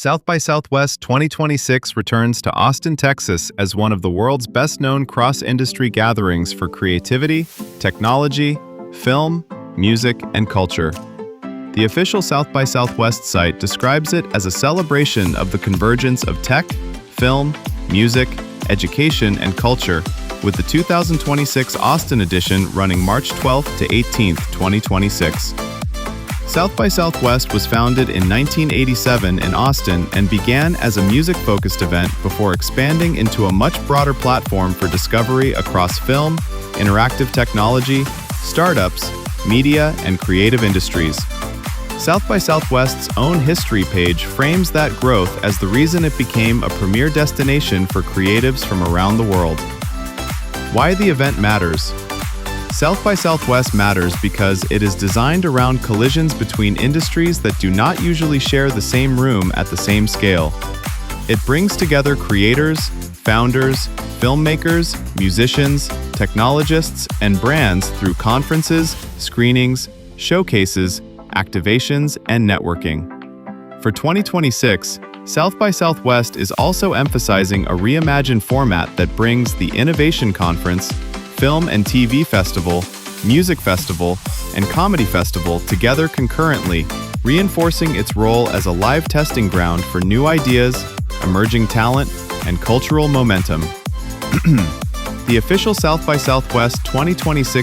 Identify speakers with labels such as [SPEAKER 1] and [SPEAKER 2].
[SPEAKER 1] South by Southwest 2026 returns to Austin, Texas as one of the world's best-known cross-industry gatherings for creativity, technology, film, music, and culture. The official South by Southwest site describes it as a celebration of the convergence of tech, film, music, education, and culture, with the 2026 Austin edition running March 12th to 18th, 2026. South by Southwest was founded in 1987 in Austin and began as a music-focused event before expanding into a much broader platform for discovery across film, interactive technology, startups, media, and creative industries. South by Southwest's own history page frames that growth as the reason it became a premier destination for creatives from around the world. Why the event matters. South by Southwest matters because it is designed around collisions between industries that do not usually share the same room at the same scale. It brings together creators, founders, filmmakers, musicians, technologists, and brands through conferences, screenings, showcases, activations, and networking. For 2026, South by Southwest is also emphasizing a reimagined format that brings the Innovation Conference, Film and TV Festival, Music Festival, and Comedy Festival together concurrently, reinforcing its role as a live testing ground for new ideas, emerging talent, and cultural momentum. The official South by Southwest 2026